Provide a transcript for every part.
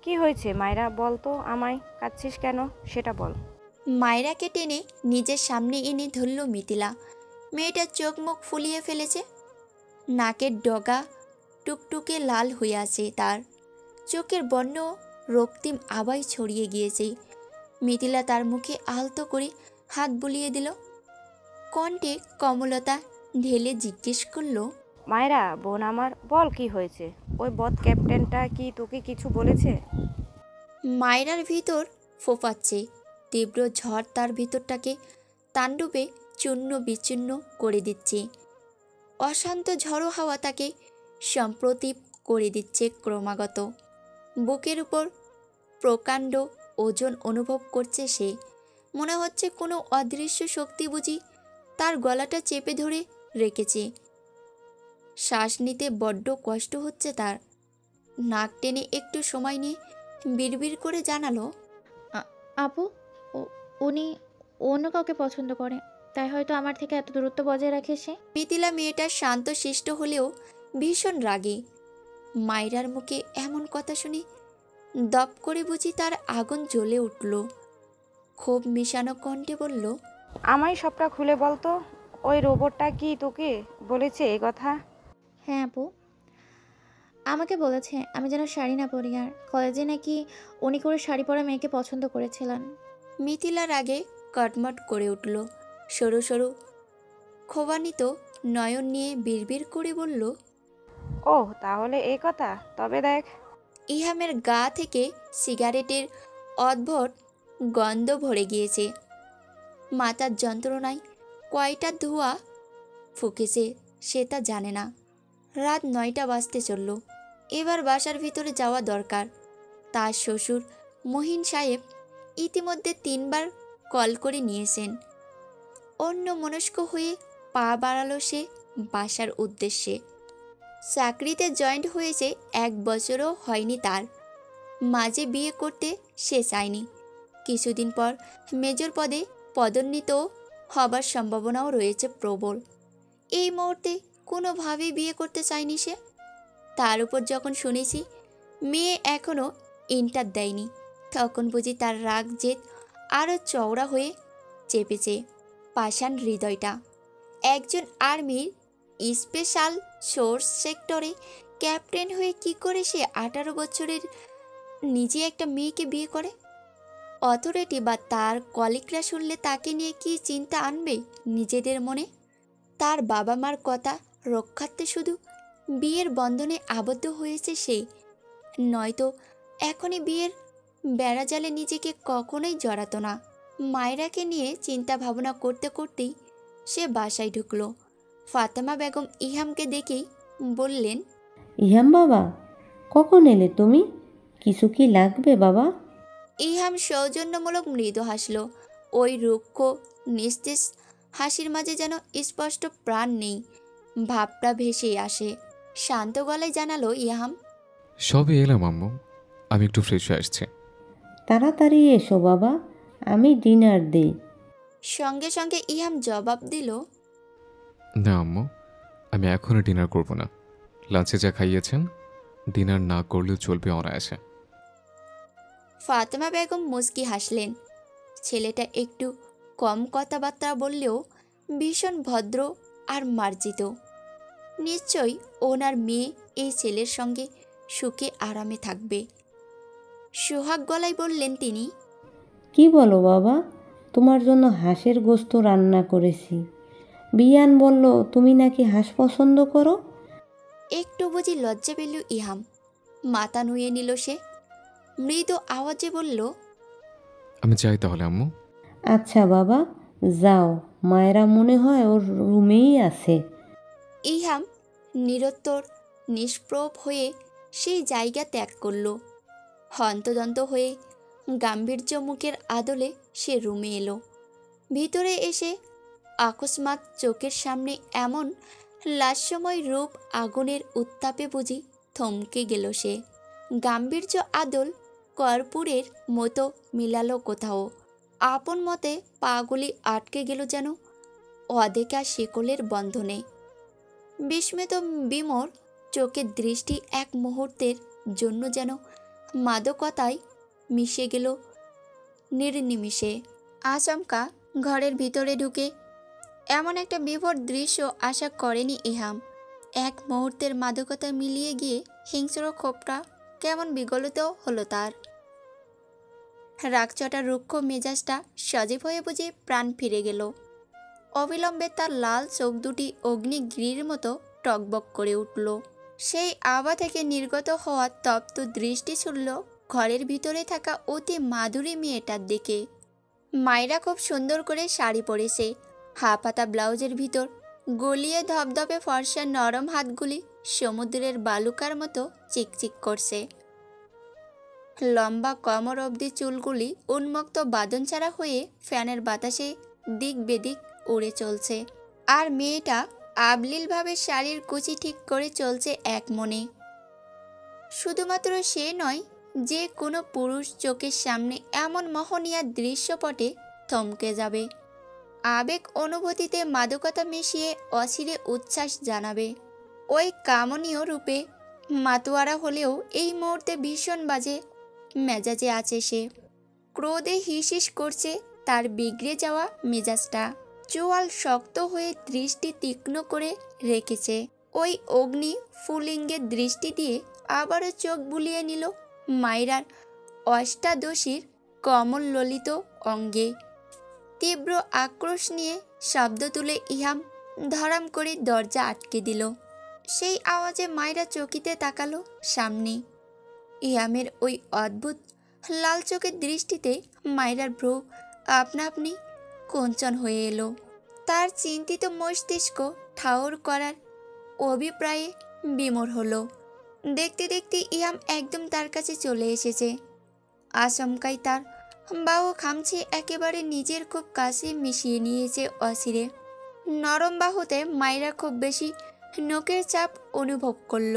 কি হয়েছে মায়রা, বল তো আমায়, কাঁদছিস কেন সেটা বল। মায়রাকে টেনে নিজের সামনে এনে ধরল মিথিলা। মেয়েটার চোখ মুখ ফুলিয়ে ফেলেছে, নাকের ডগা টুকটুকে লাল হয়ে আছে, তার চোখের বর্ণ রক্তিম আবাই ছড়িয়ে গিয়েছে। মিথিলা তার মুখে আলতো করে হাত বুলিয়ে দিল। কণ্ঠে কমলতা ঢেলে জিজ্ঞেস করল, মায়রা বোন আমার, বল কি হয়েছে? ওই বদ ক্যাপ্টেনটা কি তোকে কিছু বলেছে? মায়রার ভিতর ফোঁপাচ্ছে। তীব্র ঝড় তার ভিতরটাকে তাণ্ডবে চূর্ণ বিচূর্ণ করে দিচ্ছে। অশান্ত ঝড়ো হাওয়া তাকে সম্প্রতীপ করে দিচ্ছে ক্রমাগত। বুকের উপর প্রকাণ্ড ওজন অনুভব করছে সে। মনে হচ্ছে কোনো অদৃশ্য শক্তি বুঝি তার গলাটা চেপে ধরে রেখেছে। শ্বাস নিতে বড্ড কষ্ট হচ্ছে তার। নাক টেনে একটু সময় নিয়ে বিড়বিড় করে জানালো, আপু, উনি অন্য কাউকে পছন্দ করে, তাই হয়তো আমার থেকে এত দূরত্ব বজায় রাখে সে। মিথিলা মেয়েটা শান্ত শিষ্ট হলেও ভীষণ রাগী। মায়রার মুখে এমন কথা শুনে দপ করে বুঝি তার আগুন জ্বলে উঠল। ক্ষোভ মিশানো কণ্ঠে বলল, আমায় সবটা খুলে বল তো, ওই রোবটটা কি তোকে বলেছে এ কথা? হ্যাঁ আপু, আমাকে বলেছে আমি যেন শাড়ি না পরি, আর কলেজে নাকি উনি করে শাড়ি পরা মেয়েকে পছন্দ করেছিলেন। মিথিলার আগে কটমট করে উঠল। সরু সরু ক্ষোভান্বিত নয়ন নিয়ে বিড়বিড় করে বলল, ওহ তাহলে এই কথা, তবে দেখ। ইহামের গা থেকে সিগারেটের অদ্ভুত গন্ধ ভরে গিয়েছে। মাথার যন্ত্রণায় কয়টা ধোঁয়া ফুকেছে সে তা জানে না। রাত 9টা বাজতে চলল। এবার বাসার ভিতরে যাওয়া দরকার। তার শ্বশুর মহিন সাহেব ইতিমধ্যে 3বার কল করে নিয়েছেন। অন্য মনস্ক হয়ে পা বাড়ালো সে বাসার উদ্দেশ্যে। চাকরিতে জয়েন্ট হয়েছে 1 বছরও হয়নি তার। মাঝে বিয়ে করতে সে চায়নি। কিছুদিন পর মেজর পদে পদোন্নীত হবার সম্ভাবনাও রয়েছে প্রবল। এই মুহূর্তে কোনোভাবেই বিয়ে করতে চায়নি সে। তার উপর যখন শুনেছি মেয়ে এখনও ইন্টার দেয়নি, তখন বুঝি তার রাগ জেদ আরও চওড়া হয়ে চেপেছে পাষাণ হৃদয়টা। একজন আর্মির স্পেশাল সোর্স সেক্টরে ক্যাপ্টেন হয়ে কি করে সে 18 বছরের নিজে একটা মেয়েকে বিয়ে করে? অথরিটি বা তার কলিগরা শুনলে তাকে নিয়ে কি চিন্তা আনবে নিজেদের মনে? তার বাবা মার কথা রক্ষার্থে শুধু বিয়ের বন্ধনে আবদ্ধ হয়েছে সে, নয়তো এখনই বিয়ের বেড়াজালে নিজেকে কখনোই জড়াতো না। মায়রাকে নিয়ে চিন্তা ভাবনা করতে করতেই সে বাসায় ঢুকলো। ফাতেমা বেগম ইহামকে দেখেই বললেন, ইহাম বাবা, কখন এলে তুমি? কিছু কি লাগবে বাবা? ইহাম সৌজন্যমূলক মৃদু হাসল। ওই রুক্ষ নিস্তেজ হাসির মাঝে যেন স্পষ্ট প্রাণ নেই, ভাবটা ভেসে আসে। শান্ত গলায় জানালো ইহাম, সবে এলাম আম্মু, আমি একটু ফ্রেশ হয়ে আসছি। তাড়াতাড়ি এসো বাবা, আমি ডিনার দিই। সঙ্গে সঙ্গে ইহাম জবাব দিল, না আম্মু, আমি এখনও ডিনার করব না। লাঞ্চে যা খাইয়েছেন, ডিনার না করলেও চলবে অনায়াসে। ফাতেমা বেগম মুচকি হাসলেন। ছেলেটা একটু কম কথাবার্তা বললেও ভীষণ ভদ্র আর মার্জিত। নিশ্চয়ই ওনার মেয়ে এই ছেলের সঙ্গে সুখে আরামে থাকবে। সোহাগ গলায় বললেন তিনি, কি বলো বাবা, তোমার জন্য হাঁসের গোস্ত রান্না করেছি। বিয়ান বলল তুমি নাকি হাঁস পছন্দ করো। একটু বুঝি লজ্জা পেল ইহাম। মাথা নুয়ে নিল সে। মৃদু আওয়াজে বলল, আমি যাই তাহলে আম্মু। আচ্ছা বাবা, যাও, মায়েরা মনে হয় ওর রুমেই আছে। ইহাম নিরুত্তর নিষ্প্রভ হয়ে সেই জায়গা ত্যাগ করল। হন্তদন্ত হয়ে গাম্ভীর্য মুখের আদলে সে রুমে এলো। ভিতরে এসে আকস্মাৎ চোখের সামনে এমন লাস্যময় রূপ আগুনের উত্তাপে বুঝি থমকে গেল সে। গাম্ভীর্য আদল কর্পূরের মতো মিলালো কোথাও। আপন মতে পাগুলি আটকে গেল যেন অদেখা শিকলের বন্ধনে। বিস্মিত বিমর চোখের দৃষ্টি এক মুহূর্তের জন্য যেন মাদকতায় মিশে গেল নির্নিমিষে। আচমকা ঘরের ভিতরে ঢুকে এমন একটা বিভৎ দৃশ্য আশা করেনি ইহাম। এক মুহূর্তের মাদকতা মিলিয়ে গিয়ে হিংস্র ক্ষোভটা কেমন বিগলিত হলো তার। রাগচটা রুক্ষ মেজাজটা সজীব হয়ে বুঝে প্রাণ ফিরে গেল। অবিলম্বে তার লাল চোখ দুটি অগ্নিগিরির মতো টকবক করে উঠল। সেই আভা থেকে নির্গত হওয়া তপ্ত দৃষ্টি ছুড়ল ঘরের ভিতরে থাকা অতি মাধুরী মেয়েটার দিকে। মায়েরা খুব সুন্দর করে শাড়ি পরেছে, হাফাতা ব্লাউজের ভিতর গলিয়ে ধপধপে ফর্সা নরম হাতগুলি সমুদ্রের বালুকার মতো চিকচিক করছে। লম্বা কমর অবধি চুলগুলি উন্মুক্ত বাঁধনছাড়া হয়ে ফ্যানের বাতাসে দিক বেদিক উড়ে চলছে। আর মেয়েটা আবলীলভাবে শাড়ির কুচি ঠিক করে চলছে এক মনে। শুধুমাত্র সে নয়, যে কোনো পুরুষ চোখের সামনে এমন মোহনীয় দৃশ্যপটে থমকে যাবে, আবেগ অনুভূতিতে মাদকতা মিশিয়ে অচিরে উচ্ছ্বাস জানাবে। ওই কামনীয় রূপে মাতোয়ারা হলেও এই মুহূর্তে ভীষণ বাজে মেজাজে আছে সে। ক্রোধে হিসিস করছে তার বিগড়ে যাওয়া মেজাজটা। চোয়াল শক্ত হয়ে দৃষ্টি তীক্ষ্ণ করে রেখেছে। ওই অগ্নি ফুলিঙ্গের দৃষ্টি দিয়ে আবারও চোখ বুলিয়ে নিল মায়রার অষ্টাদশীর কমল ললিত অঙ্গে। তীব্র আক্রোশ নিয়ে শব্দ তুলে ইহাম ধরাম করে দরজা আটকে দিল। সেই আওয়াজে মায়রা চকিতে তাকালো সামনে। ইহামের ওই অদ্ভুত লাল চোখের দৃষ্টিতে মায়রার ভ্রু আপনা আপনি কঞ্চন হয়ে এলো। তার চিন্তিত মস্তিষ্ক ঠাউর করার অভিপ্রায়ে বিমূঢ় হলো। দেখতে দেখতে ইহাম একদম তার কাছে চলে এসেছে। আচমকাই তার বাহু খামছে একেবারে নিজের খুব কাছে মিশিয়ে নিয়েছে অচিরে। নরম বাহুতে মায়রা খুব বেশি নখের চাপ অনুভব করল।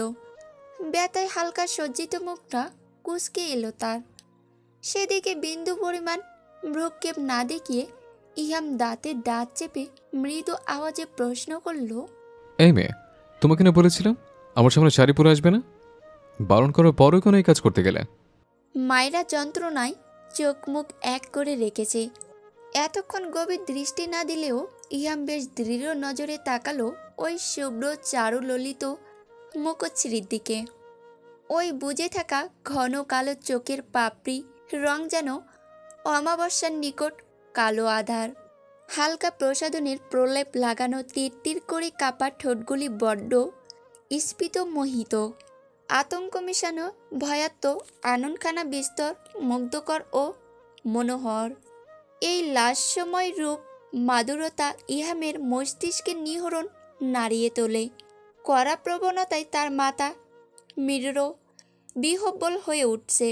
ব্যথায় হালকা সজ্জিত মুখটা কুঁচকে এলো তার। সেদিকে বিন্দু পরিমাণ ভ্রুক্ষেপ না দেখিয়ে ইহাম দাঁতে দাঁত চেপে মৃদু আওয়াজে প্রশ্ন করল, এই মেয়ে, তোমাকে না বলেছিলাম আমার সামনে শাড়ি পরে আসবে না? বারণ করার পরও কেন এই কাজ করতে গেলে? মায়রা যন্ত্রণায় চোখ মুখ এক করে রেখেছে। এতক্ষণ গভীর দৃষ্টি না দিলেও ইহাম বেশ দৃঢ় নজরে তাকালো ওই শুভ্র চারুললিত মুখশ্রীর দিকে। ওই বুজে থাকা ঘন কালো চোখের পাপড়ি রং যেন অমাবস্যার নিকট কালো আধার। হালকা প্রসাধনের প্রলেপ লাগানো তীর করে কাপা ঠোঁটগুলি বড্ড স্ফীত মোহিত। আতঙ্ক মেশানো ভয়াত্ম আননখানা বিস্তর মুগ্ধকর ও মনোহর। এই লাস্যময় রূপ মাধুরতা ইহামের মস্তিষ্কের নিহরণ নাড়িয়ে তোলে। কড়া প্রবণতায় তার মাথা মৃর বিহ্বল হয়ে উঠছে।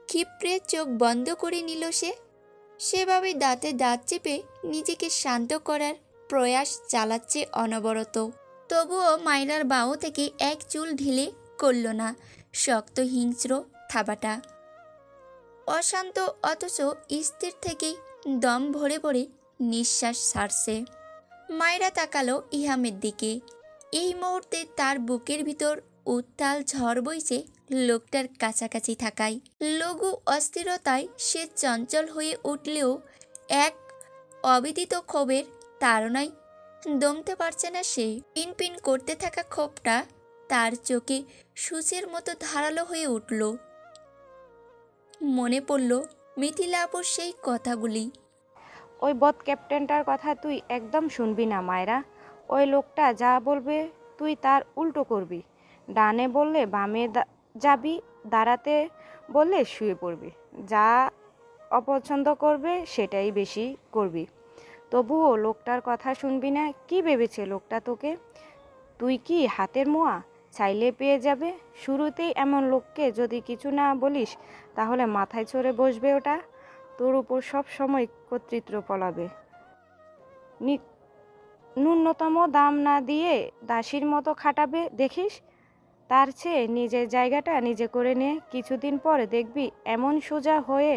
ক্ষিপ্রে চোখ বন্ধ করে নিল সে। সেভাবে দাঁতে দাঁত চেপে নিজেকে শান্ত করার প্রয়াস চালাচ্ছে অনবরত। তবুও মায়রার বাহু থেকে এক চুল ঢিলে করল না শক্ত হিংস্র থাবাটা। অশান্ত অথচ স্থির থেকেই দম ভরে ভরে নিঃশ্বাস ছাড়ছে। মায়রা তাকালো ইহামের দিকে। এই মুহূর্তে তার বুকের ভিতর উত্তাল ঝড় বইছে লোকটার কাছাকাছি থাকায়। লঘু অস্থিরতায় সে চঞ্চল হয়ে উঠলেও এক অবিদিত ক্ষোভের তাড়নায় দমতে পারছে না সে। পিনপিন করতে থাকা ক্ষোভটা তার চোখে সূচের মতো ধারালো হয়ে উঠল। মনে পড়ল মিথিলা আপুর সেই কথাগুলি। ওই বদ ক্যাপ্টেনটার কথা তুই একদম শুনবি না মায়রা। ওই লোকটা যা বলবে তুই তার উল্টো করবি। ডানে বললে বামে যাবি, দাঁড়াতে বললে শুয়ে পড়বি। যা অপছন্দ করবে সেটাই বেশি করবি। তবুও লোকটার কথা শুনবি না? কি ভেবেছে লোকটা তোকে? তুই কি হাতের মোয়া? চাইলে পেয়ে যাবে। শুরুতেই এমন লোককে যদি কিছু না বলিস তাহলে মাথায় চড়ে বসবে ওটা। তোর উপর সব সময় কর্তৃত্ব ফলাবে। ন্যূনতম দাম না দিয়ে দাসীর মতো খাটাবে দেখিস। তার চেয়ে নিজের জায়গাটা নিজে করে নে। কিছুদিন পর দেখবি এমন সোজা হয়ে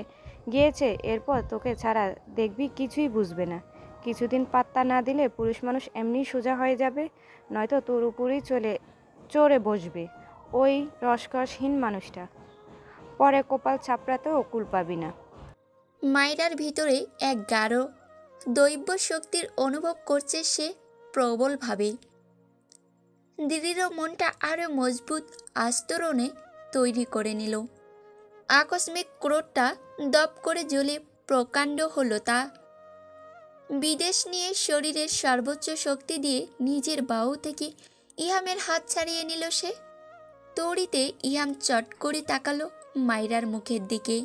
গিয়েছে, এরপর তোকে ছাড়া দেখবি কিছুই বুঝবে না। কিছুদিন পাত্তা না দিলে পুরুষ মানুষ এমনি সোজা হয়ে যাবে, নয়তো তোর উপরেই চড়ে বসবে ওই রসকসহীন মানুষটা। পরে কপাল চাপড়াতেও কুল পাবি না। মায়রার ভিতরে এক গাঢ় দৈব শক্তির অনুভব করছে সে প্রবলভাবে। দৃঢ় মনটা আরও মজবুত আস্তরণে তৈরি করে নিল। আকস্মিক ক্রোধটা দপ করে জ্বলে প্রকাণ্ড হলো তা। বিদেশ নিয়ে শরীরের সর্বোচ্চ শক্তি দিয়ে নিজের বাহু থেকে ইহামের হাত ছাড়িয়ে নিল সে। তড়িতে ইহাম চট করে তাকালো মায়রার মুখের দিকে।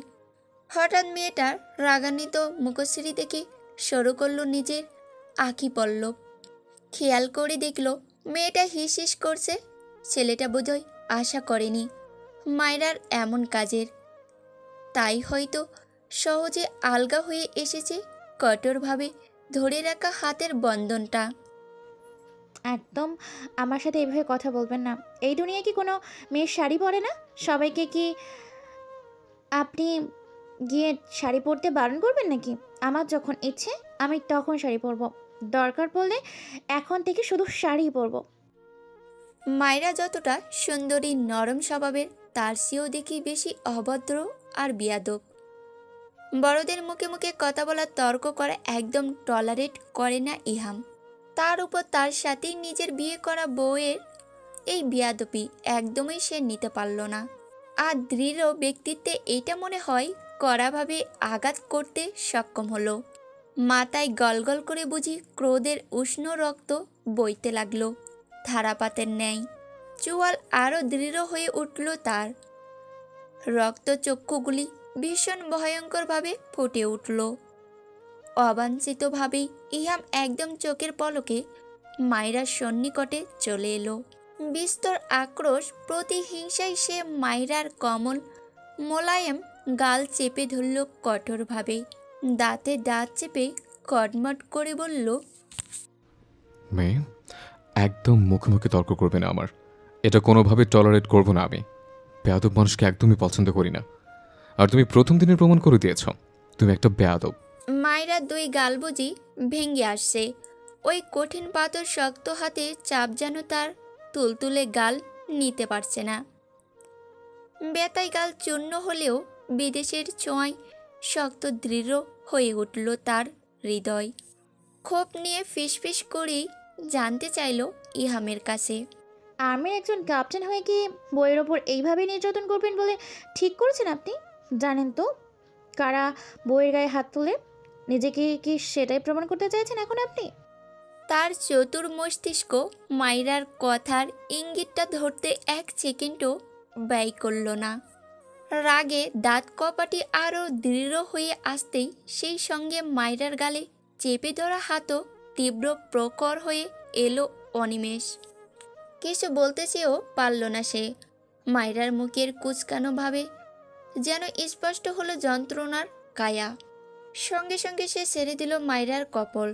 হঠাৎ মেয়েটার রাগান্বিত মুখশ্রী দেখে শুরু করলো নিজের আঁখি পল্লব। খেয়াল করে দেখল মেয়েটা হিস হিস করছে। ছেলেটা বোধহয় আশা করেনি মায়রার এমন কাজের, তাই হয়তো সহজে আলগা হয়ে এসেছে কঠোরভাবে ধরে রাখা হাতের বন্ধনটা। একদম আমার সাথে এভাবে কথা বলবেন না। এই দুনিয়ায় কি কোনো মেয়ে শাড়ি পরে না? সবাইকে কি আপনি গিয়ে শাড়ি পরতে বারণ করবেন নাকি? আমার যখন ইচ্ছে আমি তখন শাড়ি পরবো, দরকার পড়লে এখন থেকে শুধু শাড়ি পরবো। মায়রা যতটা সুন্দরী নরম স্বভাবের, তার চেয়েও দেখি বেশি অভদ্র আর বিয়াদব। বড়দের মুখে মুখে কথা বলা, তর্ক করা একদম টলারেট করে না ইহাম। তার উপর তার সাথেই নিজের বিয়ে করা বউয়ের এই বিয়াদবি একদমই সে নিতে পারল না। আর দৃঢ় ব্যক্তিত্বে এটা মনে হয় কড়াভাবে আঘাত করতে সক্ষম হলো। মাথায় গলগল করে বুঝি ক্রোধের উষ্ণ রক্ত বইতে লাগলো ধারাপাতের ন্যায়। চোয়াল আরও দৃঢ় হয়ে উঠল তার। রক্তচক্ষুগুলি ভীষণ ভয়ঙ্করভাবে ফুটে উঠল। অবাঞ্ছিতভাবেই ইহাম একদম চোখের পলকে মায়রার সন্নিকটে চলে এলো। বিস্তর আক্রোশ প্রতিহিংসায় সে মায়রার কমল মোলায়েম গাল চেপে ধরল কঠোরভাবে। দাঁতে দাঁত চেপে কটমট করে বলল, মেয়ে, একদম মুখে মুখে তর্ক করবে না আমার। এটা কোনোভাবে টলারেট করব না আমি। বেয়াদব মানুষকে একদমই পছন্দ করি না। আর তুমি প্রথম দিনের প্রমাণ করে দিয়েছ তুমি একটা বেয়াদব। মায়রা দুই গাল বুঝি ভেঙে আসছে। ওই কঠিন পাথর শক্ত হাতে চাপ যেন তার তুলতুলে গাল নিতে পারছে না। বেতাই গাল চূর্ণ হলেও বিদেশের ছোঁয়ায় শক্ত দৃঢ় হয়ে উঠল তার হৃদয়। ক্ষোভ নিয়ে ফিসফিস করেই জানতে চাইল ইহামের কাছে, আর্মির একজন ক্যাপ্টেন হয়ে কি বইয়ের ওপর এইভাবে নির্যাতন করবেন বলে ঠিক করেছেন আপনি? জানেন তো কারা বইয়ের গায়ে হাত তুলে? নিজেকে কি সেটাই প্রমাণ করতে চাইছেন এখন আপনি? তার চতুর মস্তিষ্ক মায়রার কথার ইঙ্গিতটা ধরতে এক সেকেন্ডও ব্যয় করল না। রাগে দাঁত কপাটি আরও দৃঢ় হয়ে আসতেই সেই সঙ্গে মায়রার গালে চেপে ধরা হাতও তীব্র প্রখর হয়ে এলো অনিমেষ। কিছু বলতে চেয়েও পারল না সে। মায়রার মুখের কুচকানো ভাবে যেন স্পষ্ট হলো যন্ত্রণার কায়া। সঙ্গে সঙ্গে সে ছেড়ে দিল মায়রার কপল।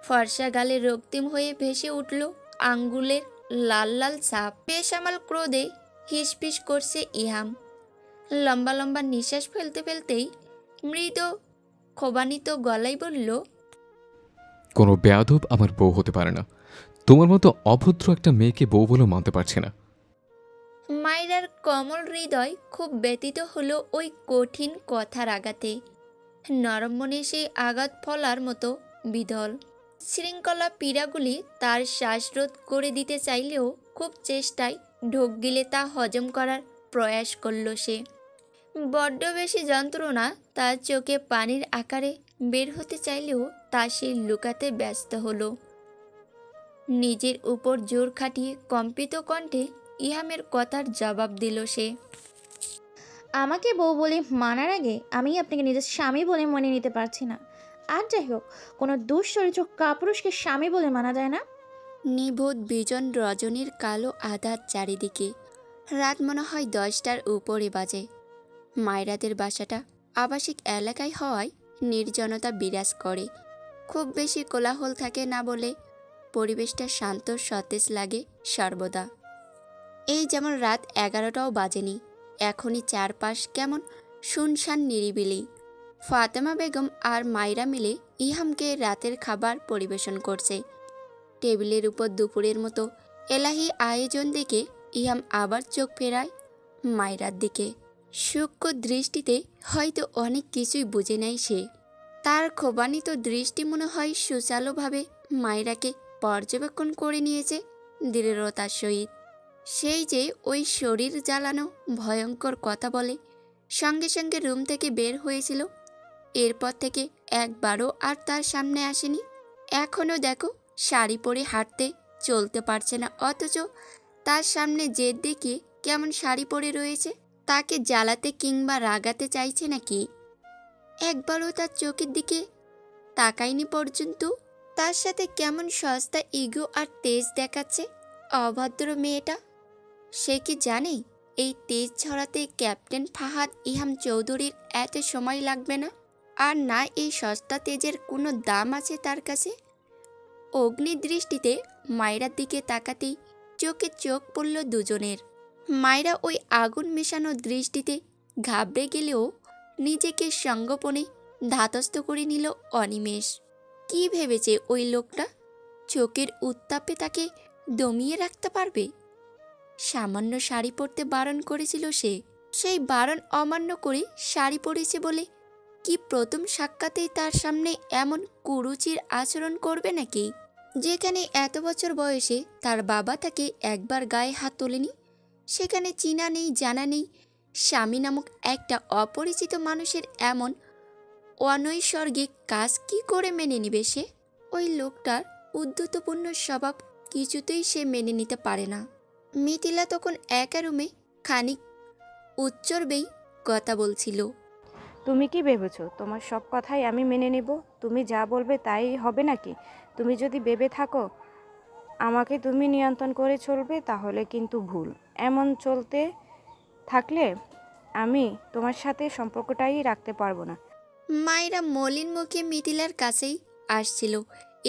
ফর্সা গালে রক্তিম হয়ে ভেসে উঠল আঙ্গুলের লাল লাল ছাপ। বেসামাল ক্রোধে হিসফিস করছে ইহাম। লম্বা লম্বা নিঃশ্বাস ফেলতে ফেলতেই মৃদু ক্ষোভান্বিত গলায় বলল, কোনো বেয়াদব আমার বউ হতে পারে না। তোমার মতো অভদ্র একটা মেয়েকে বউ বলেও মানতে পারছি না। মায়রার কমল হৃদয় খুব ব্যতীত হলো ওই কঠিন কথার আঘাতে। নরম মনে সেই আঘাত ফলার মতো বিদল। শৃঙ্খলা পীড়াগুলি তার শ্বাসরোধ করে দিতে চাইলেও খুব চেষ্টায় ঢোক গিলে তা হজম করার প্রয়াস করল সে। বড্ড বেশি যন্ত্রণা তার চোখে পানির আকারে বের হতে চাইলেও তা সে লুকাতে ব্যস্ত হলো। নিজের উপর জোর খাটিয়ে কম্পিত কণ্ঠে ইহামের কথার জবাব দিল সে, আমাকে বউ বলে মানার আগে আমি আপনাকে নিজের স্বামী বলে মনে নিতে পারছি না। আর যাই হোক, কোনো দুশ্চরিত্র কাপুরুষকে স্বামী বলে মানা যায় না। নিভৃত বিজন রজনীর কালো আধার চারিদিকে। রাত মনে হয় 10টার উপরে বাজে। মায়রাদের বাসাটা আবাসিক এলাকায় হওয়ায় নির্জনতা বিরাজ করে। খুব বেশি কোলাহল থাকে না বলে পরিবেশটা শান্ত সতেজ লাগে সর্বদা। এই যেমন রাত 11টাও বাজেনি, এখনই চারপাশ কেমন শুনশান নিরিবিলি। ফাতেমা বেগম আর মায়রা মিলে ইহামকে রাতের খাবার পরিবেশন করছে। টেবিলের উপর দুপুরের মতো এলাহি আয়োজন দেখে ইহাম আবার চোখ ফেরায় মায়রার দিকে। সূক্ষ্ম দৃষ্টিতে হয়তো অনেক কিছুই বুঝে নেয় সে। তার ক্ষোভান্বিত দৃষ্টি মনে হয় সুচালুভাবে মায়রাকে পর্যবেক্ষণ করে নিয়েছে দৃঢ়তার সহিত। সেই যে ওই শরীর জ্বালানো ভয়ঙ্কর কথা বলে সঙ্গে সঙ্গে রুম থেকে বের হয়েছিল, এরপর থেকে একবারও আর তার সামনে আসেনি। এখনও দেখো শাড়ি পরে হাঁটতে চলতে পারছে না, অথচ তার সামনে জেদ দেখিয়ে কেমন শাড়ি পরে রয়েছে। তাকে জ্বালাতে কিংবা রাগাতে চাইছে নাকি? একবারও তার চোখের দিকে তাকায়নি পর্যন্ত। তার সাথে কেমন সস্তা ইগো আর তেজ দেখাচ্ছে অভদ্র মেয়েটা। সে কি জানে এই তেজ ছড়াতে ক্যাপ্টেন ফাহাদ ইহাম চৌধুরীর এত সময় লাগবে না? আর না এই সস্তা তেজের কোনো দাম আছে তার কাছে? অগ্নিদৃষ্টিতে মায়রার দিকে তাকাতেই চোখে চোখ পড়ল দুজনের। মায়রা ওই আগুন মেশানো দৃষ্টিতে ঘাবড়ে গেলেও নিজেকে সঙ্গোপনে ধাতস্থ করে নিল অনিমেষ। কি ভেবেছে ওই লোকটা চোখের উত্তাপে তাকে দমিয়ে রাখতে পারবে? সামান্য শাড়ি পরতে বারণ করেছিল সে, সেই বারণ অমান্য করে শাড়ি পরেছে বলে কি প্রথম সাক্ষাতেই তার সামনে এমন কুরুচির আচরণ করবে নাকি? যেখানে এত বছর বয়সে তার বাবা তাকে একবার গায়ে হাত তোলেনি, সেখানে চিনা নেই জানা নেই স্বামী নামক একটা অপরিচিত মানুষের এমন অনৈসর্গিক কাজ কি করে মেনে নিবে সে? ওই লোকটার উদ্ধতপূর্ণ স্বভাব কিছুতেই সে মেনে নিতে পারে না। মিথিলা তখন একা রুমে খানিক উচ্চর্বেই কথা বলছিল। তুমি কি ভেবেছো তোমার সব কথাই আমি মেনে নেব? তুমি যা বলবে তাই হবে নাকি? তুমি যদি ভেবে থাকো আমাকে তুমি নিয়ন্ত্রণ করে চলবে তাহলে কিন্তু ভুল। এমন চলতে থাকলে আমি তোমার সাথে সম্পর্কটাই রাখতে পারবো না। মায়েরা মলিন মুখে মিথিলার কাছেই আসছিল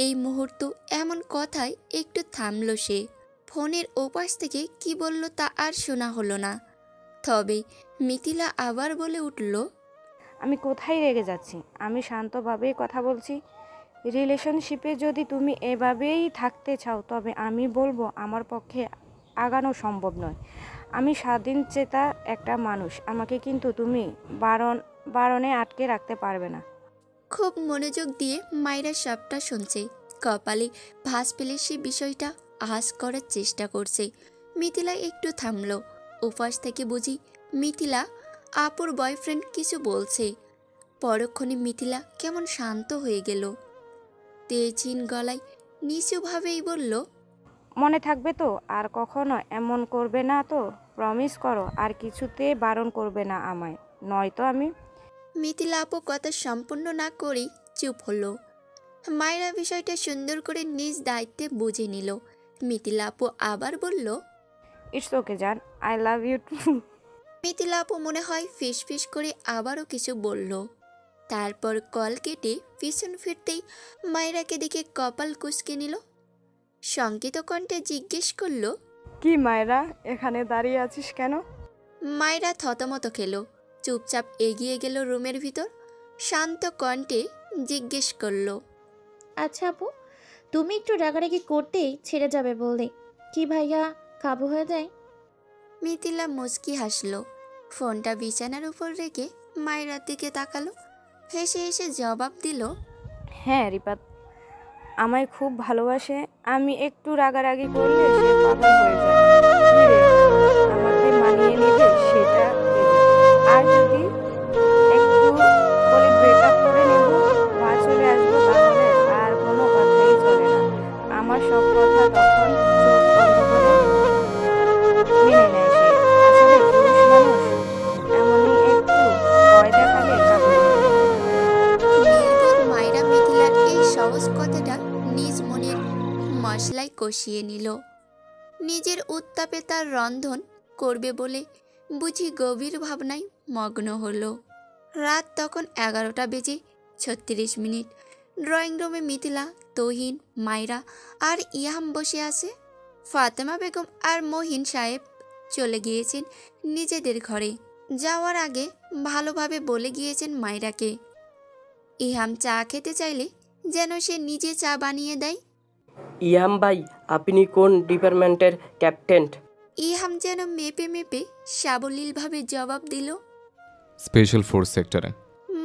এই মুহূর্ত। এমন কথায় একটু থামল সে। ফোনের ওপাশ থেকে কি বলল তা আর শোনা হলো না। তবে মিথিলা আবার বলে উঠল, আমি কোথায় রেগে যাচ্ছি? আমি শান্তভাবেই কথা বলছি। রিলেশনশিপে যদি তুমি এভাবেই থাকতে চাও তবে আমি বলবো আমার পক্ষে আগানো সম্ভব নয়। আমি স্বাধীনচেতা একটা মানুষ, আমাকে কিন্তু তুমি বারণে আটকে রাখতে পারবে না। খুব মনোযোগ দিয়ে মায়েরা সবটা শুনছে। কপালে ভাঁজ ফেলে সে বিষয়টা আঁচ করার চেষ্টা করছে। মিথিলা একটু থামল। উপাস থেকে বুঝি মিথিলা আপুর বয়ফ্রেন্ড কিছু বলছে। পরক্ষণে মিথিলা কেমন শান্ত হয়ে গেল। তেজিন গলায় নিচুভাবেই বলল, মনে থাকবে তো? আর কখনো এমন করবে না তো? প্রমিস করো আর কিছুতে বারণ করবে না আমায়, নয়তো আমি। মিথিলা আপু কথা সম্পূর্ণ না করেই চুপ হলো। মায়েরা বিষয়টা সুন্দর করে নিজ দায়িত্বে বুঝে নিল। মিথিলা আপু আবার বলল, ইটস ওকে জান, I love you too. Mithila আপু মনে হয় ফিস ফিস করে আবারও কিছু বলল। তারপর কল কেটে পিছন ফিরতেই মায়েরাকে দেখে কপাল কুঁচকে নিল। শঙ্কিত কণ্ঠে জিজ্ঞেস করল, কি মায়েরা, এখানে দাঁড়িয়ে আছিস কেন? মায়েরা থতমত খেল, চুপচাপ এগিয়ে গেল রুমের ভিতর। শান্ত কণ্ঠে জিজ্ঞেস করল, আচ্ছা আপু, তুমি একটু রাগারাগি করতেই ছেড়ে যাবে বললে কি ভাইয়া কাবু হয়ে যায়? মিথিলা মুচকি হাসল। ফোনটা বিছানার উপর রেখে মায়েরার দিকে তাকালো। হেসে হেসে জবাব দিল, হ্যাঁ রিপাত আমায় খুব ভালোবাসে। আমি একটু রাগারাগি করলে সে পাগল হয়ে যায়। কি রে, আমাকে মানিয়ে নেবে সেটা ভেবে। আর যদি একটু বলে ব্রেকআপ করে নেব বা চলে আসবো তাহলে আর কোনো কথাই চলে না। আমার সব কথা তখন চোখ বন্ধ করে মেনে নেয় সে। আসলে পুরুষ মানুষ এমনই, একটু ভয় দেখালে কাঁপে। নির্বোধ মায়েরা মিথিলার এই সহজ কথাটা নিজ মনের মশলায় কষিয়ে নিল। নিজের উত্তাপে তার রন্ধন করবে বলে বুঝি গভীর ভাবনায় মগ্ন হলো। রাত তখন 11টা বেজে 36 মিনিট। ড্রয়িং রুমে মিথিলা, তহিন, মায়রা আর ইয়াম বসে আছে। ফাতেমা বেগম আর মহিন সাহেব চলে গিয়েছেন নিজেদের ঘরে। যাওয়ার আগে ভালোভাবে বলে গিয়েছেন মায়রাকে, ইহাম চা খেতে চাইলে যেন সে নিজে চা বানিয়ে দেয়। ইয়াম ভাই, আপনি কোন ডিপার্টমেন্টের ক্যাপ্টেন? ইহাম যেন মেপে মেপে সাবলীলভাবে জবাব দিল, স্পেশাল ফোর্স সেক্টরে।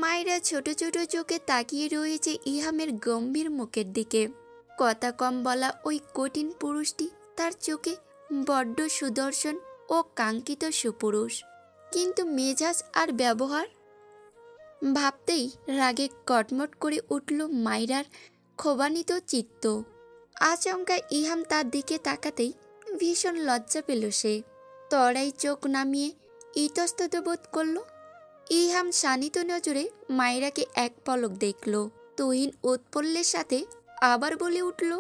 মায়েরা ছোট ছোট চোখে তাকিয়ে রয়েছে ইহামের গম্ভীর মুখের দিকে। কথা কম বলা ওই কঠিন পুরুষটি তার চোখে বড্ড সুদর্শন ও কাঙ্ক্ষিত সুপুরুষ, কিন্তু মেজাজ আর ব্যবহার ভাবতেই রাগে কটমট করে উঠল মায়রার ক্ষোভান্বিত চিত্ত। আচমকা ইহাম তার দিকে তাকাতেই ভীষণ লজ্জা পেল সে। তড়াই চোখ নামিয়ে ইতস্তত বোধ করল। ইহাম শানিত নজরে মায়রাকে এক পলক দেখল। তুহিন উৎপল্লের সাথে আবার বলে উঠল,